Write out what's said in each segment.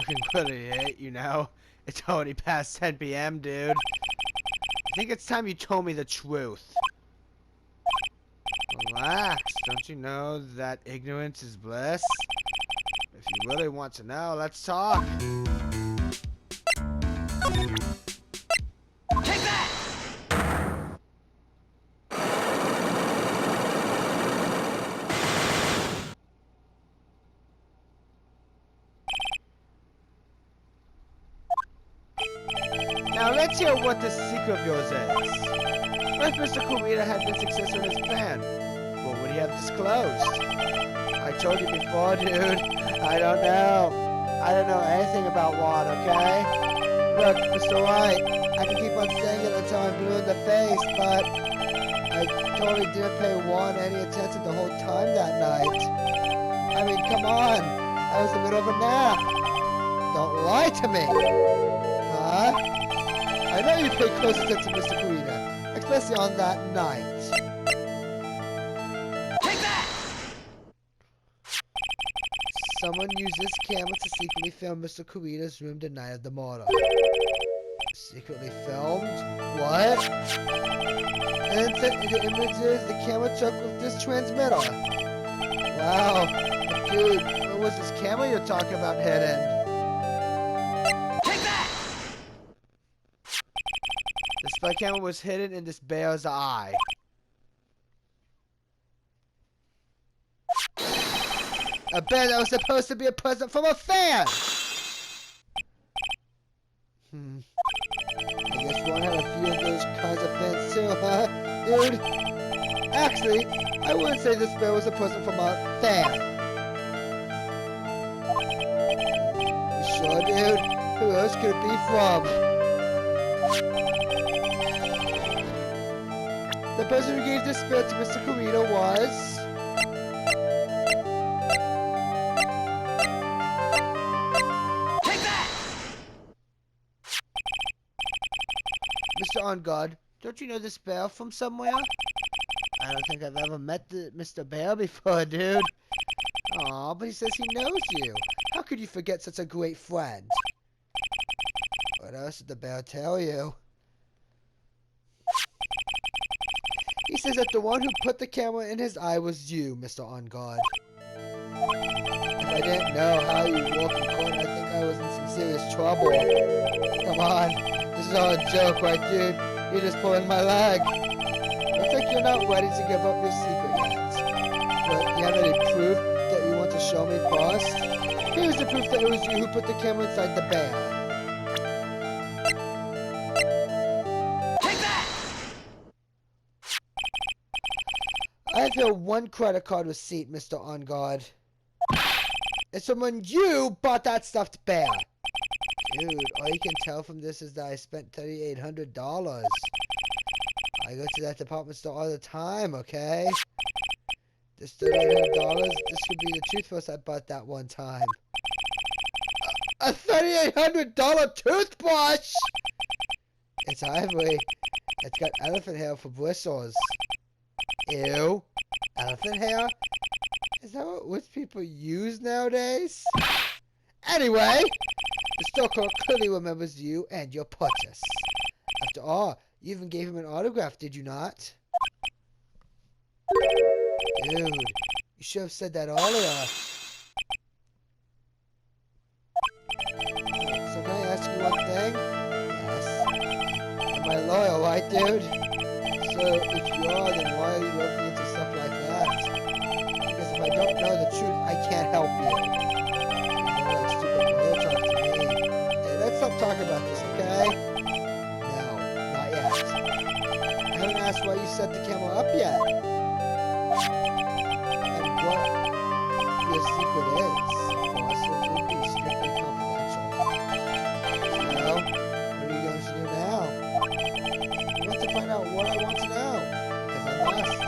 fucking quickly hate, you know? It's already past 10 p.m., dude. I think it's time you told me the truth. Relax. Don't you know that ignorance is bliss? If you really want to know, let's talk. Take that! Now let's hear what the secret of yours is. If Mr. Kurita had been successful in his plan, what would he have disclosed? I told you before, dude. I don't know. I don't know anything about water, okay? Look, Mr. Wright, I can keep on saying it until I'm blue in the face, but I totally didn't pay Juan any attention the whole time that night. I mean, come on. I was in the middle of a nap. Don't lie to me. Huh? I know you pay close attention to Mr. Kurita, especially on that night. Take that! Someone used this camera to secretly film Mr. Kurita's room the night of the murder. Secretly filmed? What? And the images the camera took with this transmitter. Wow. Dude, what was this camera you're talking about hidden? Take that! The spy camera was hidden in this bear's eye. A bear that was supposed to be a present from a fan! I guess one had a few of those kinds of fans too, huh, dude? Actually, I wouldn't say this bear was a present from a fan. You sure, dude? Who else could it be from? The person who gave this bear to Mr. Kurita was... Mr. Engarde, don't you know this bear from somewhere? I don't think I've ever met Mr. Bear before, dude. Aw, but he says he knows you. How could you forget such a great friend? What else did the bear tell you? He says that the one who put the camera in his eye was you, Mr. Engarde. If I didn't know how you walk in court, I think I was in some serious trouble. Come on. This is all a joke, right, dude? You're just pulling my leg. Looks like you're not ready to give up your secret yet. But do you have any proof that you want to show me first? Here's the proof that it was you who put the camera inside the bear. Take that! I have here one credit card receipt, Mr. Engarde. It's from when you bought that stuffed bear. Dude, all you can tell from this is that I spent $3,800. I go to that department store all the time, okay? This $3,800, this could be the toothbrush I bought that one time. A $3,800 toothbrush! It's ivory. It's got elephant hair for bristles. Ew. Elephant hair? Is that what rich people use nowadays? Anyway, the store clerk clearly remembers you and your purchase. After all, you even gave him an autograph, did you not? Dude, you should have said that earlier. So can I ask you one thing? Yes. Am I loyal, right, dude? So if you are, then why are you looking into stuff like that? Because if I don't know the truth, I can't help you. Let's stop talking about this, okay? No, not yet. I haven't asked why you set the camera up yet. And what your secret is. Of course, it would be strictly confidential. So, what are you going to do now? You want to find out what I want to know. Because I must.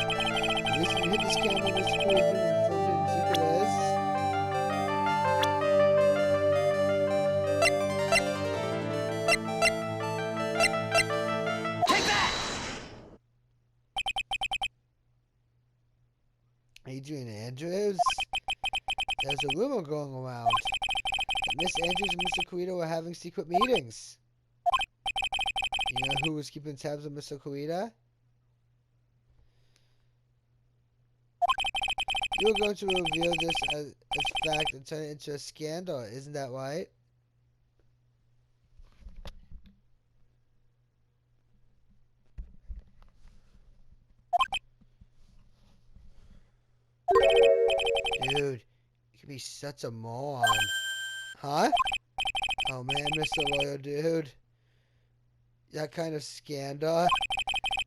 The reason you hid this camera in this secret and filmed it in secret is... Adrian Andrews? There's a rumor going around Miss Andrews and Mr. Koita were having secret meetings. You know who was keeping tabs on Mr. Koita? You're going to reveal this as fact and turn it into a scandal, isn't that right? Dude, you could be such a moron. Huh? Oh man, Mr. Lawyer, dude. That kind of scandal.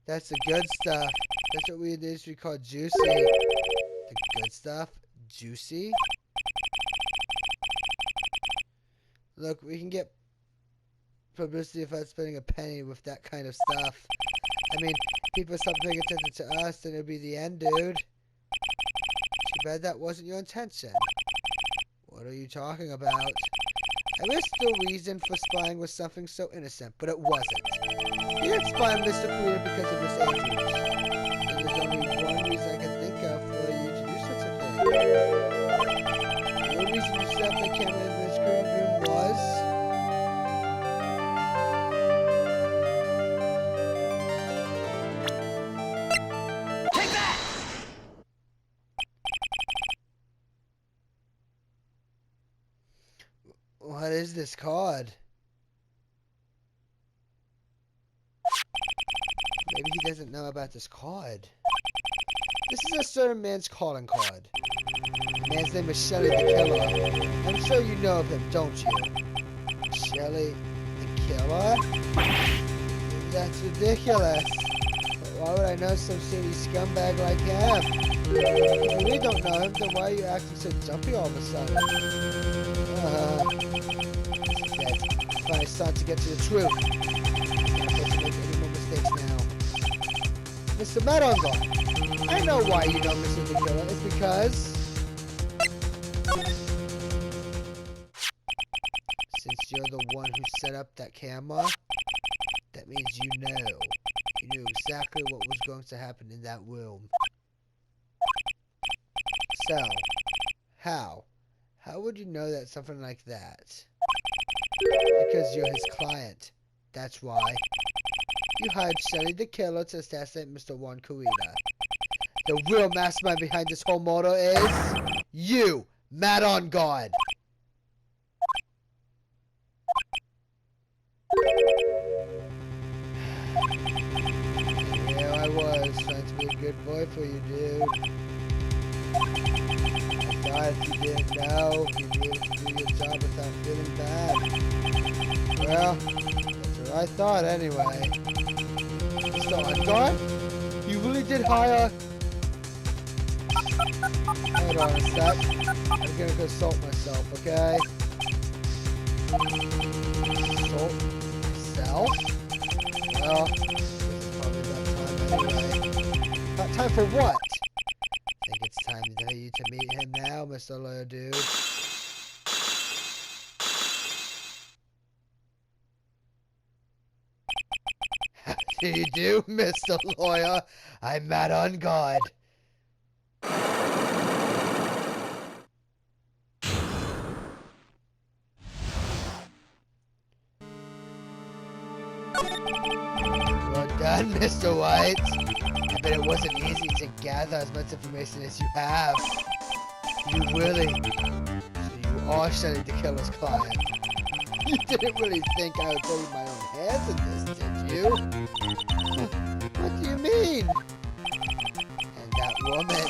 That's the good stuff. That's what we in the industry call juicy. The good stuff? Juicy? Look, we can get publicity without spending a penny with that kind of stuff. I mean, people stop paying attention to us, then it'll be the end, dude. Too bad that wasn't your intention. What are you talking about? I wish the reason for spying was something so innocent, but it wasn't. You didn't spy on Mr. Koita because of Miss Andrews. And there's only one reason I can think of for you to do such a thing. The reason you set up the camera in the screen room was... Take that! What is this card? Maybe he doesn't know about this card. This is a certain man's calling card. The man's name is Shelly the Killer. I'm sure you know of him, don't you? Shelly the Killer? That's ridiculous. But why would I know some shady scumbag like him? If you really don't know him, then why are you acting so jumpy all of a sudden? Finally start to get to the truth. I'm not supposed to make any more mistakes now. Mr. Madongo, I know why you know Mr. the Killer. It's because... since you're the one who set up that camera, that means you know. You knew exactly what was going to happen in that room. So, how? How would you know that something like that? Because you're his client. That's why. You hired Shelly the Killer to assassinate Mr. Juan Koita. The real mastermind behind this whole murder is... you! Mad on guard! Here I was, trying to be a good boy for you, dude. I thought if you didn't know, you'd be able to do your job without feeling bad. Well, that's what I thought anyway. Mr. Engarde? You really did hire... Hold on a sec. I'm gonna consult myself, okay? Consult myself? Well, this is probably about time anyway. About time for what? I think it's time for you to meet him now, Mr. Lawyer Dude. How do you do, Mr. Lawyer? I'm Mad on guard. Well done, Mr. Wright. I bet it wasn't easy to gather as much information as you have. You really... So you are Shelly the Killer's client. You didn't really think I would throw my own hands in this, did you? What do you mean? And that woman,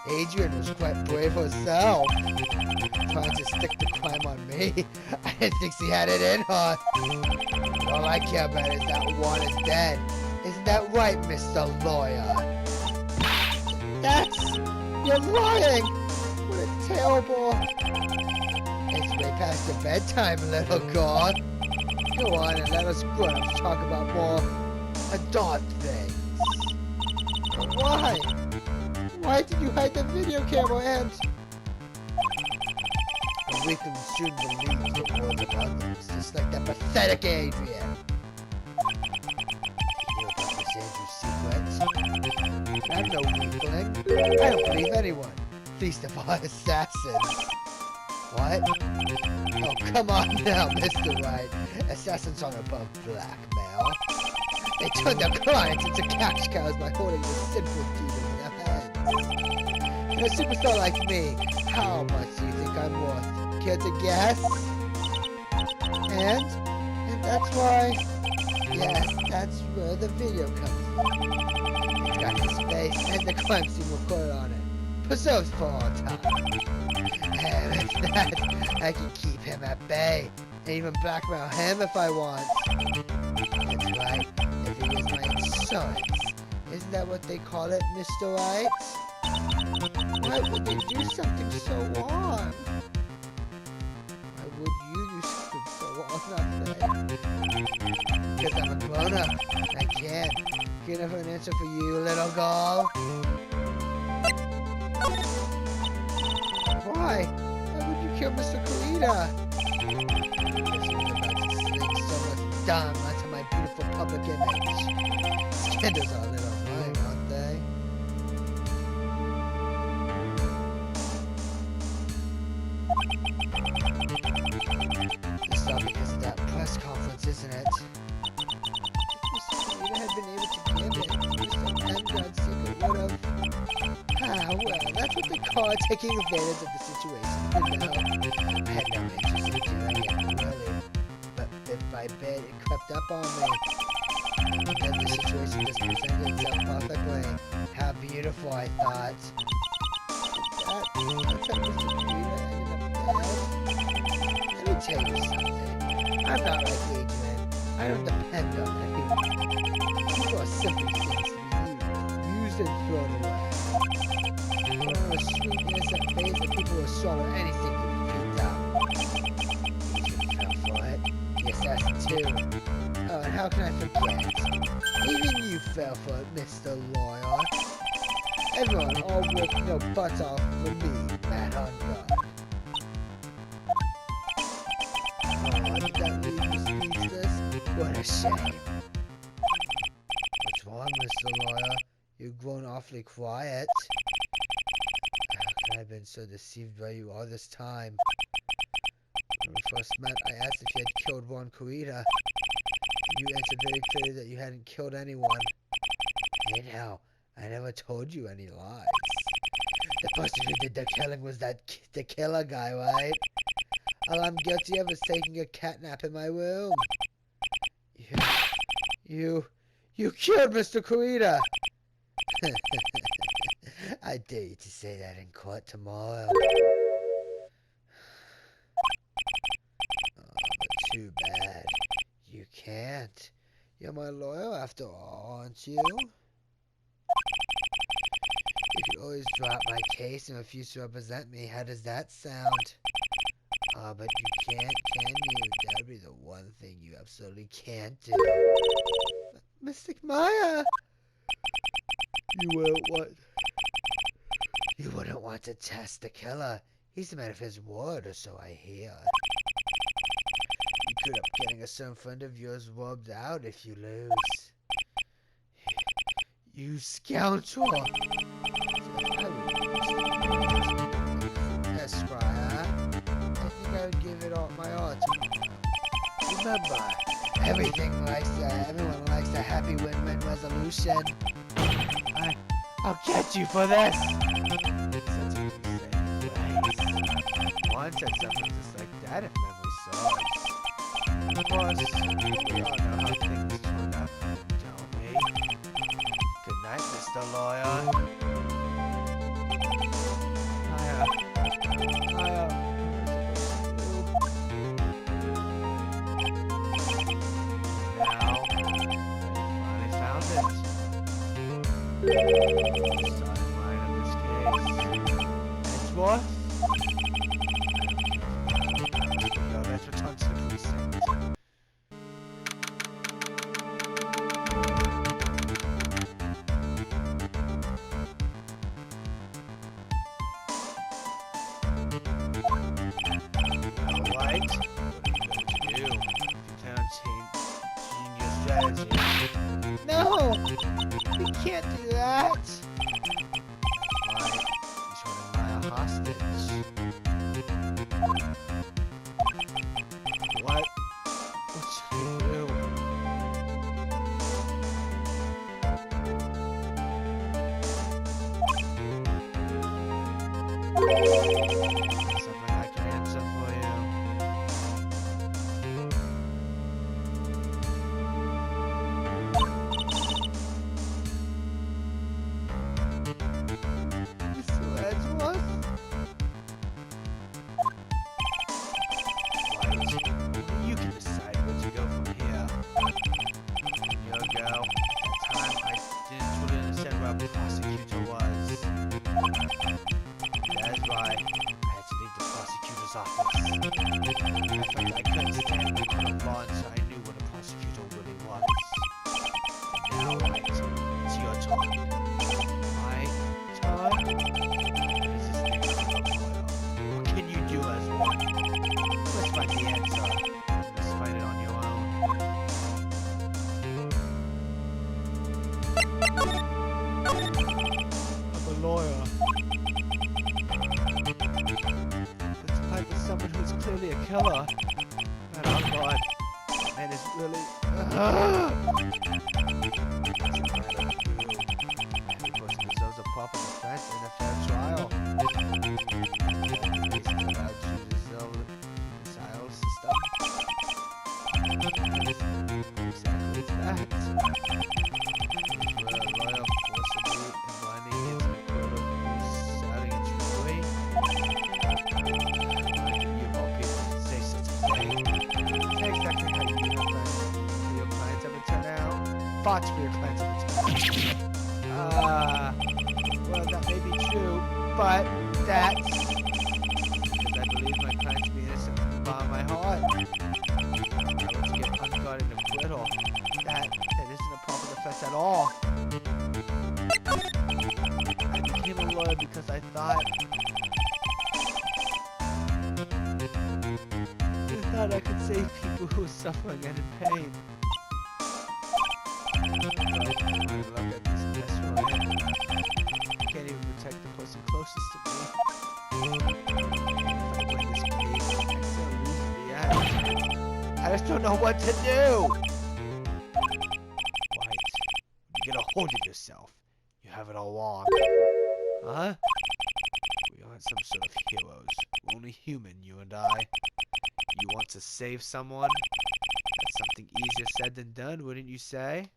Adrian, was quite brave herself. Trying to stick the crime on me. I didn't think she had it in her. All I care about is that Juan is dead. Isn't that right, Mr. Lawyer? You're lying! What a terrible... It's way past your bedtime, little girl. Go on and let us grown up to talk about more adult things. But why? Why did you hide the video camera and... We can soon believe the words of others, just like that pathetic Adrian. You know about Miss Andrews' secrets? I'm no weakling. I don't believe anyone. Feast of our assassins. What? Oh, come on now, Mr. Wright. Assassins aren't above blackmail. They turn their clients into cash cows by holding the sinful demon in their hands. And a superstar like me, how much do you think I'm worth? Care to guess? And that's why, yes, that's where the video comes in. It's got his face and the crime scene recorded on it. Preserved for all time. And with that, I can keep him at bay. And even blackmail him if I want. That's right, if he is my insurance. Isn't that what they call it, Mr. Wright? Why would they do something so wrong? Why would you do something so wrong, nothing? Because I'm a grown-up. I can't. Can't have an answer for you, little girl. Why? Why would you kill Mr. Kurita? Because he was about to sling so much dung onto my beautiful public image. Scandals are a little annoying, aren't they? It's all because of that press conference, isn't it? If Mr. Kurita had been able to give it, Mr. Engarde's secret would have... Ah, well, that's what they call taking advantage of the situation, you know. I had no interest in doing it, really. But bit by bit, it crept up on me. And then the situation just presented itself perfectly. How beautiful, I thought. That's how Mr. Kurita ended up dead. Let me tell you something. I'm not like Adrian. I don't depend on anyone. People are simply things to be used and thrown away. A sweet, innocent face that people will swallow anything you feed down. Adrian fell for it. The assassin too. Oh, and how can I forget? Even you fell for it, Mr. Lawyer. Everyone all working their butts off for me, Matt Engarde. Oh, did that leave you speechless? What a shame. What's wrong, Mr. Lawyer? You've grown awfully quiet. I've been so deceived by you all this time. When we first met, I asked if you had killed Juan Kurita. You answered very clearly that you hadn't killed anyone. Hey now, I never told you any lies. The person who did the killing was the killer guy, right? All I'm guilty of is taking a catnap in my room. You killed Mr. Kurita! I dare you to say that in court tomorrow. Oh, but too bad. You can't. You're my lawyer after all, aren't you? You could always drop my case and refuse to represent me. How does that sound? Oh, but you can't, can you? That'd be the one thing you absolutely can't do. Mystic Maya! You wouldn't want to test the killer. He's a man of his word, or so I hear. You could end up getting a certain friend of yours rubbed out if you lose. You scoundrel! Esquire, I think I would give it all my all tomorrow. Remember, everyone likes a happy win-win resolution. I'll get you for this! Juan said something just like that if memory serves. Of course, we all know how things turn out, don't we? Good night, Mr. Lawyer. Now, I found it. Timeline of this case. It's what? Yo, let's return to the precinct. Alright, what are you going to do? You can't change your strategy. No! We can't do that! That's right. He's holding Maya hostage. prosecutor's office. I felt I couldn't stand the court of law, and so I knew what a prosecutor really was. And now, Wright, it's your turn. My turn? What is this thing called a lawyer? What can you do as one? Let's find the answer. Let's find it on your own. I'm a lawyer. Let's fight with someone who's clearly a killer. And oh god, man is really. Every person deserves a proper defense and a fair trial. Basically allowed you to deserve the trial system. Exactly that. Where a lawyer forcibly and blinding into the court of starting a Trilogy. You of all people say such a thing. Say exactly how you for your clients ever turn out. Thoughts for your clients ever turn out. Well, that may be true, but that's because I believe my clients to be innocent from the bottom of my heart. I was to get unguarded acquittal. That isn't a proper defense at all. I became a lawyer because I thought I could save people who are suffering and in pain. But when I look at this mess where I am, I can't even protect the person closest to me. If I win this case, I still lose in the end. I just don't know what to do! White, you get a hold of yourself. You have it all wrong. Huh? We aren't some sort of heroes. We're only human, you and I. You want to save someone? That's something easier said than done, wouldn't you say?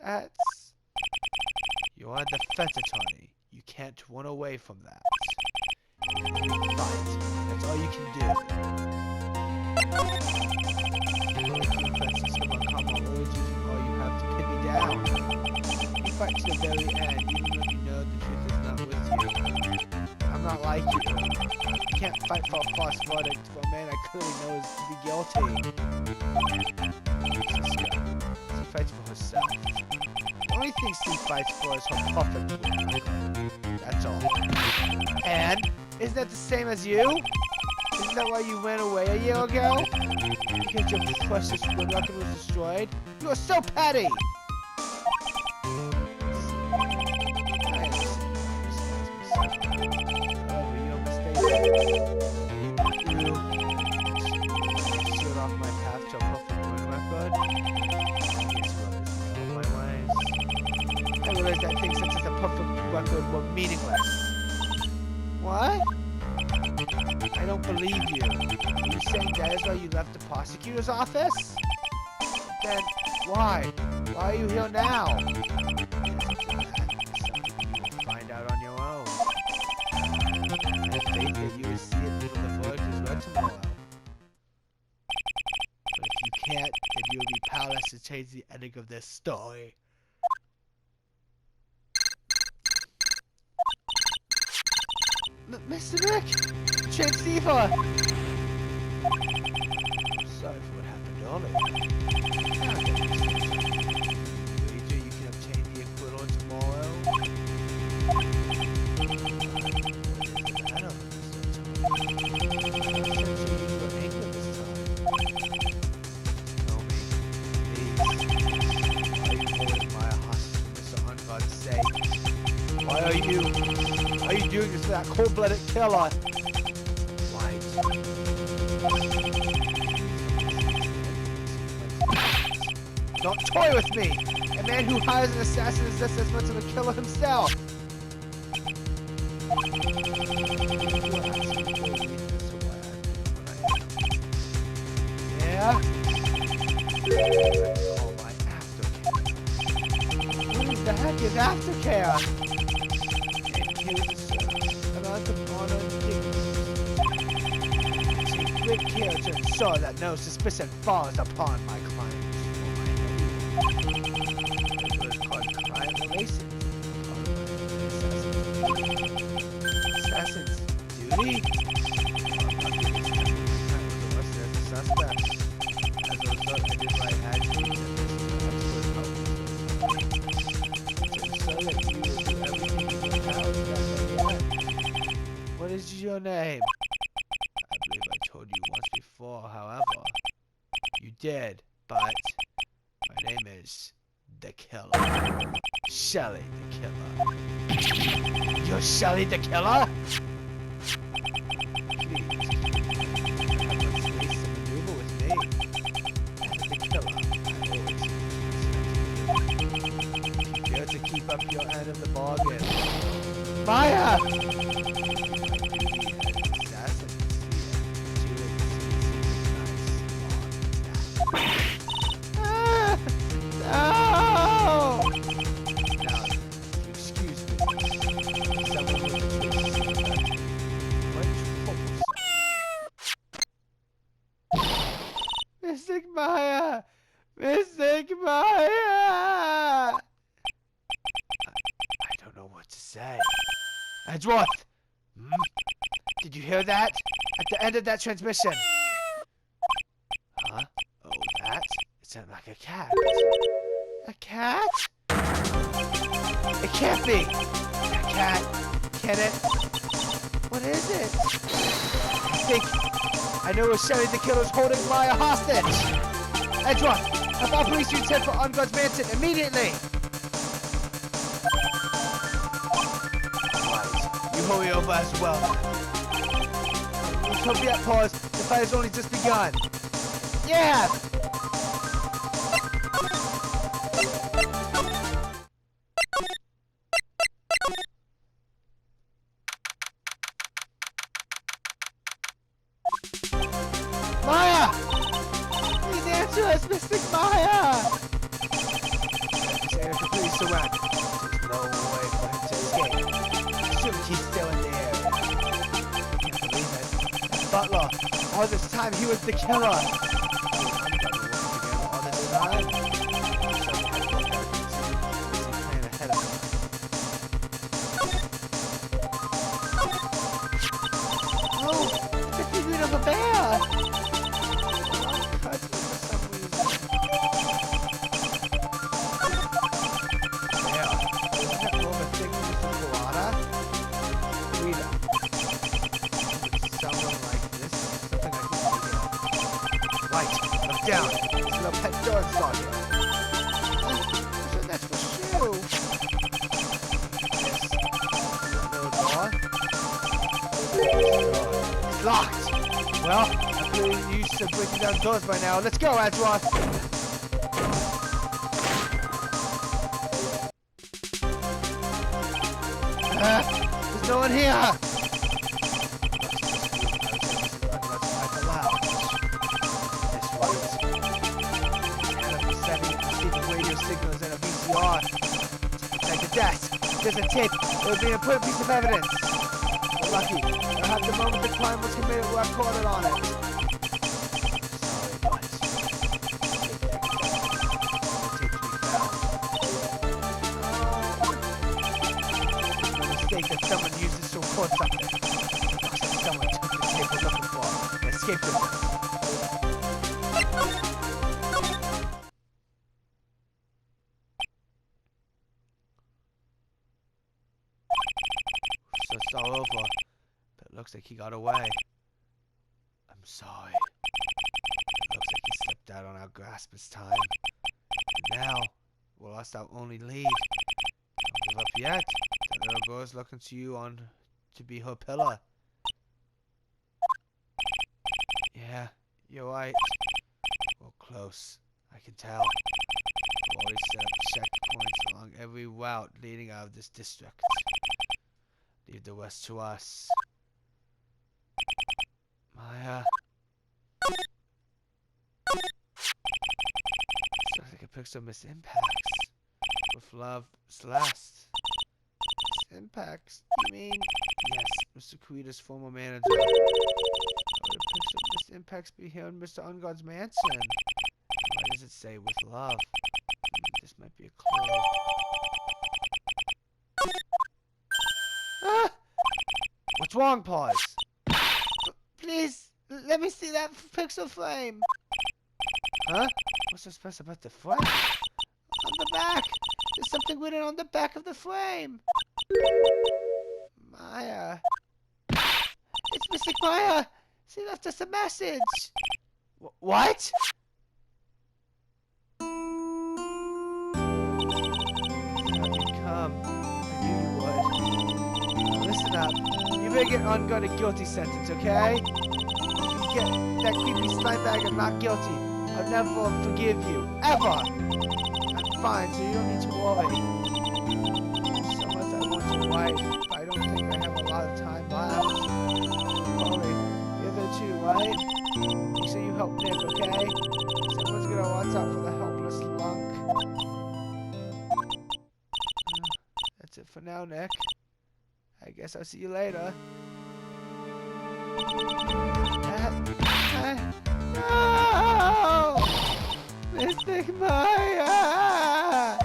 That's... You're a defense attorney. You can't run away from that. You can only fight. That's all you can do. You're a defense system on common always using all you have to pin me down. You fight to the very end, even when you know the truth is not with you. I'm not like you. You can't fight for a false verdict for a man I clearly know is to be guilty. She fights for herself. The only thing she fights for is her perfect will. That's all. And isn't that the same as you? Isn't that why you ran away a year ago? Because your precious wood record was destroyed? You are so petty! Shoot off my path to a perfect win record. I realized that things such as a perfect record were meaningless. What? I don't believe you. Are you saying that is why you left the prosecutor's office? Then why? Why are you here now? Something you will find out on your own. I have faith that you will see it before the verdict is read tomorrow. But if you can't, then you will be powerless to change the ending of this story. Mr. Nick! Transceiver! Sorry for what happened earlier. Wager you can obtain the acquittal tomorrow? I don't Tell me, please. Why are you holding my hostage, Mr. On God's sake? Why are you doing this to that cold-blooded killer? White. Don't toy with me! A man who hires an assassin is just as much of a killer himself! Yeah? Oh, my aftercare. What the heck is aftercare? Amount of honor and dignity. Take great care to ensure that no suspicion falls upon my client. It's called crime relations. Assassins do Really? Suspects. As a result, I did what I had to do. So that you will do everything in your power to get what you want. What is your name? I believe I told you once before, however. You did, but my name is the Killer. Shelly the Killer. You're Shelly the Killer? Please. Have a space to maneuver with me. As the Killer, I always fail to keep up your end of the bargain. Maya! Mystic Maya! Mystic Maya! I don't know what to say. Edgeworth! Did you hear that? At the end of that transmission. Huh? Oh, that? It sounded like a cat. A cat? It can't be! A cat? Can it? What is it? I know it's Shelly the Killer's holding Maya hostage! Edgeworth! Have all police units head for Engarde's mansion immediately! Right. You hurry over as well. Utopia pause. The fire's only just begun. Yeah! Maya! Please answer us, Mystic Maya! Say please surround. There's no way for him to escape. Assuming he's still in the area. Can't believe it. Butler, all this time he was the killer. All this time. Oh, it's a figure of a bear. Right, look down. There's a little pet door installed here. So that's for shoe. Yes. Little door. It's locked. Well, I'm pretty used to breaking down doors by now. Let's go, Edgeworth. There's no one here. Signals and a VCR. At the desk, there's a tape. It would be an important piece of evidence. We're lucky. I have the moment the crime was committed where I caught it on it. Sorry, boys. The tape's been found. No mistake that someone used this to record something. Someone took the tape we're looking for and escaped with it. It's all over, but it looks like he got away. I'm sorry. It looks like he slipped out on our grasp this time. And now, we lost our only lead. Don't give up yet. That little girl's looking to you to be her pillar. Yeah, you're right. We're close. I can tell. We've already set up checkpoints along every route leading out of this district. Leave the rest to us. Maya. Looks like a picture of Miss Impacts. With love, Celeste. Miss Impacts? You mean? Yes, Mr. Kuita's former manager. Why would a picture of Miss Impacts be here in Mr. Engarde's mansion? Why does it say with love? This might be a clue. What's wrong, Paws? Please, let me see that pixel frame. Huh? What's so special about the frame? On the back. There's something written on the back of the frame. Maya. It's missing Maya. She left us a message. What? Come. I knew you would. Listen up. You better get Engarde a guilty sentence, okay? You get that creepy slime bag and not guilty. I'll never forgive you. Ever! I'm fine, so you don't need to worry. So much I want to wife, but I don't think I have a lot of time left. Chloe, you're there too, right? You say you help Nick, okay? Someone's gonna watch out for the helpless lunk. That's it for now, Nick. I guess I'll see you later. No! Mystic Maya!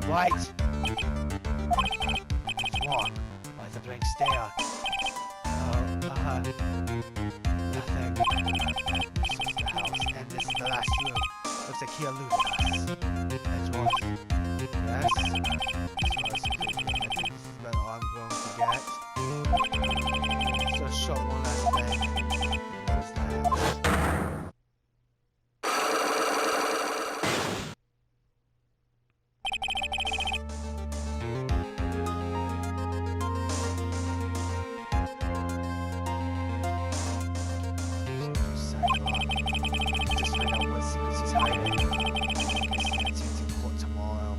Right! What's wrong? Why the blank stare? Nothing. This is the house, and this is the last room. Looks like he eluded us. That's what? Yes? I think this is about all I'm going to get. So short one last thing. What is that? Just find out what secrets he's hiding. Guess that's in court tomorrow.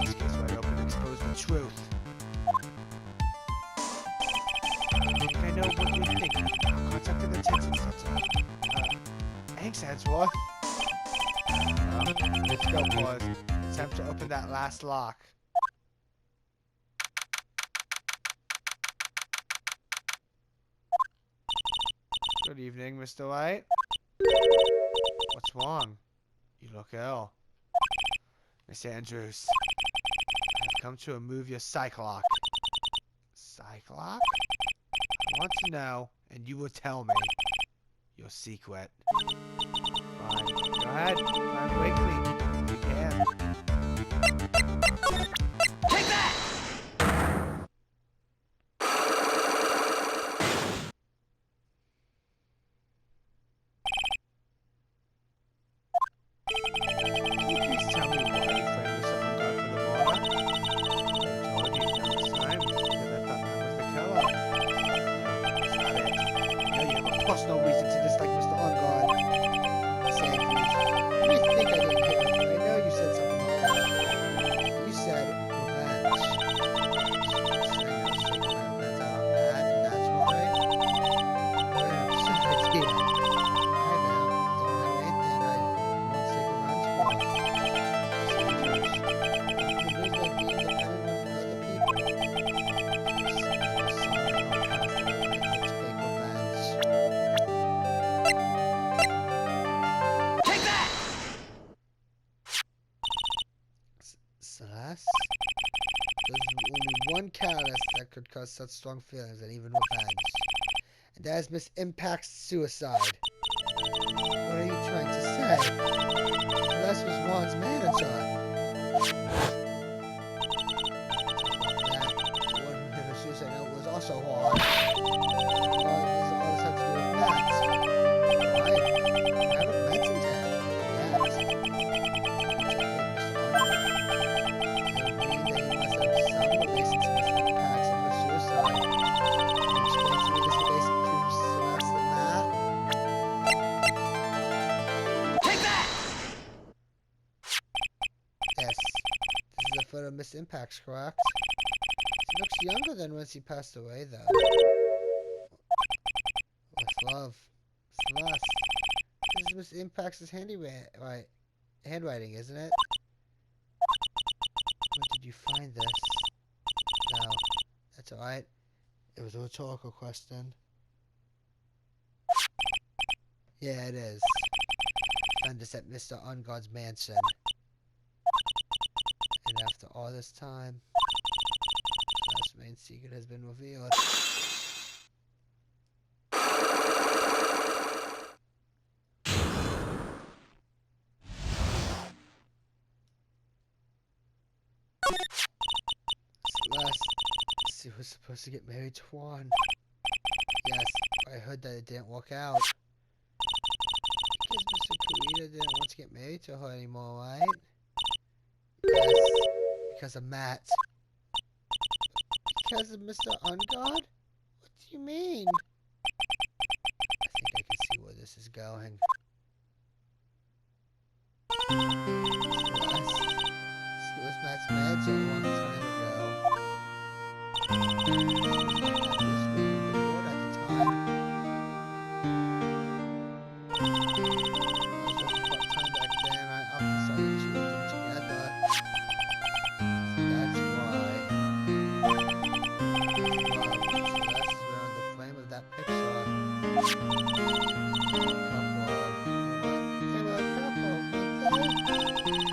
This case right open and expose the truth. I think I know what you're thinking. I'll contact the detention center. Thanks, Answorth. Let's go, boys. It's time to open that last lock. Good evening, Mr. Wright. What's wrong? You look ill. Miss Andrews, I've come to remove your psych lock. Psych lock? I want to know, and you will tell me your secret. Fine. Go ahead. Find quickly. If you can. Take that! Please tell me why you framed yourself in God for the murder. I told you this time because I thought that was the killer. That's not it. I know you have a personal reason to dislike Mr. Engarde. Sanders. You think I didn't hear it, but I know you said something like that. You said revenge. So you're taking my revenge out on that, and that's why? I have some idea. Right now, don't have anything I won't take revenge for. Sanders. You live like being dependent on other people. You're someone who has to take revenge. Take that! Celeste? There's only one catalyst that could cause such strong feelings and even revenge. And that is Miss Impact's suicide. What are you trying to say? Celeste was Ron's manager. That the one who hit her suicide note was also Ron. All this had to do with Matt. Why? I haven't mentioned him yet. Take that! Yes, this is a photo of Miss Impact's, correct? She looks younger than when she passed away, though. With love, Celeste. This is Miss Impact's handwriting, isn't it? Where did you find this? No, that's alright. It was a rhetorical question. Yeah, it is. Found this at Mr. Engarde's mansion. And after all this time, Celeste's main secret has been revealed. Celeste, she was supposed to get married to Juan. Yes, I heard that it didn't work out. Because Mr. Kurita didn't want to get married to her anymore, right? Yes, because of Matt. Because of Mr. Engarde? What do you mean? I think I can see where this is going. Celeste, she was Matt's marriage a long time ago. She was the happiest woman in the world at the time. I was working part-time back then. I often saw the two of them together. So that's why. Celeste is wearing the frame of that picture. They were a couple, weren't they?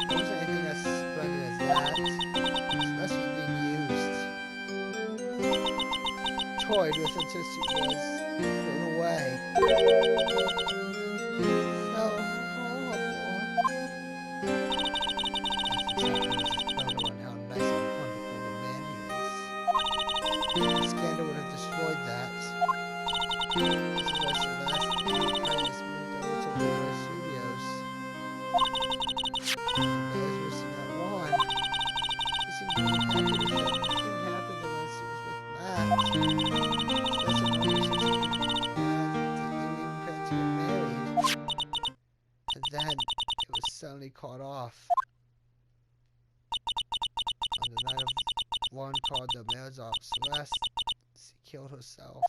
There wasn't anything as splendid as that. Celeste was being used. Toyed with until she was thrown away. So horrible. Nothing's happened. Mrs. Bono and how nice and wonderful a man he is. The scandal would have destroyed that. This is why Celeste and kindness moved over to Wright Studios. And those were seeing that Juan. He seemed really happy with it. He seemed happier than when he was with Matt. Celeste and Juan didn't even plan to get married. And then it was suddenly caught off. On the night of Juan called the marriage off Celeste, she killed herself.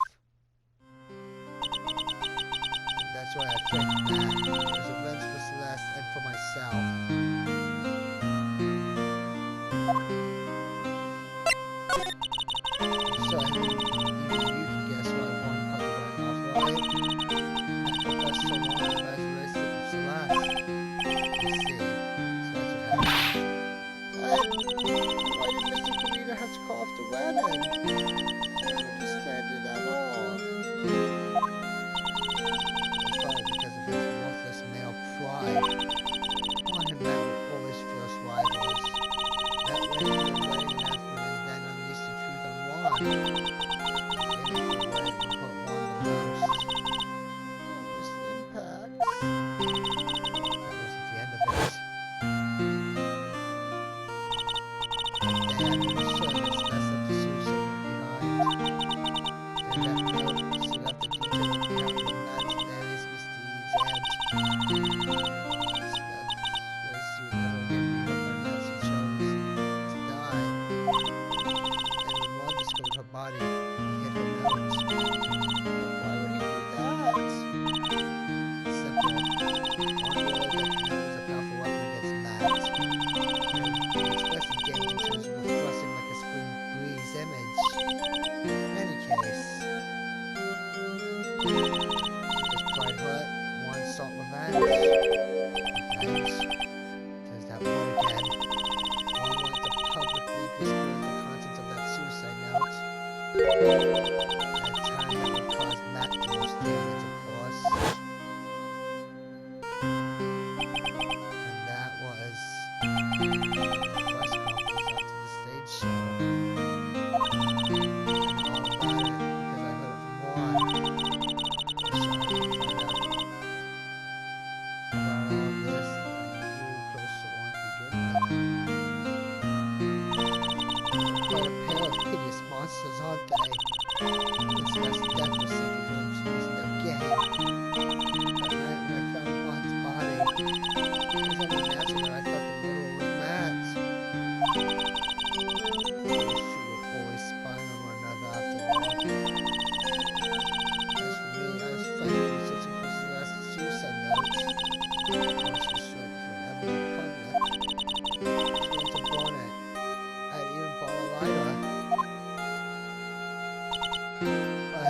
And that's why I think that it was revenge for Celeste and for myself. So I mean, even you can guess why Juan called the wedding off, right? Matt confessed so long about his relationship with Celeste. You see, so that's what happened. Why did Mr. Kurita have to call off the wedding? I don't understand it at all. It's probably because of his worthless male pride. Juan and Matt were always fierce rivals. Matt went to the wedding announcement and then unleashed the truth on Juan. He hated the wedding and hurt Juan the most. This impact. That wasn't the end of it. Damn, the servants messed up the suicide note behind. And that note stood up the detail of the happened in Matt's various misdeeds and... Celeste was to never again be loved by Matt, she chose to die. And when Juan discovered her body, he hid her note. But why would he do that? Simple. Juan realized that the note was a powerful weapon against Matt. And he expressed the danger to his refreshing like a spring breeze image. In any case, because pride hurt, Juan sought revenge. Revenge? There's that word again. Juan wanted to publicly disclose the contents of that suicide note. At a time that would cause Matt the most damage, of course. And that was the press conference after the stage show. All about it because I heard it from Juan. So I could find out about all of this that I knew close to Juan to begin with. Quite a pair of hideous monsters, aren't they? It's less death was simply for them choosing their game. That night when I found Juan's body, it was only natural that I thought the murderer was Matt. Those two were always spying on one another after all. As for me, I was frantically searching for Celeste's suicide note. Once was short forever in public. I was going to burn it. I had even bought a lighter. But I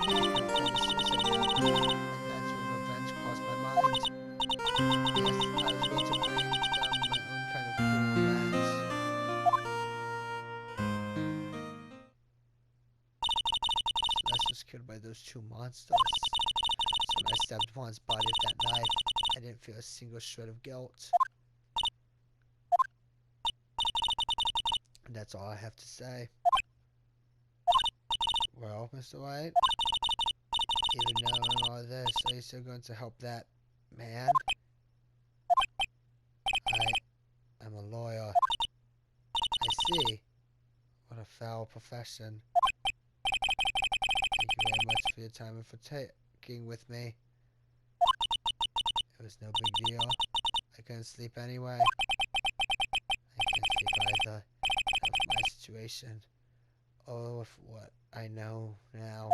couldn't find the suicide note, and that's when revenge crossed my mind. Yes, I was going to bring them my own kind of cruel revenge. Celeste was killed by those two monsters. So when I stabbed Juan's body with that knife, I didn't feel a single shred of guilt. And that's all I have to say. Well, Mr. Wright, even knowing all this, are you still going to help that man? I am a lawyer. I see. What a foul profession. Thank you very much for your time and for taking with me. It was no big deal. I couldn't sleep anyway. I can't sleep either. Of my situation. Oh, of what I know now.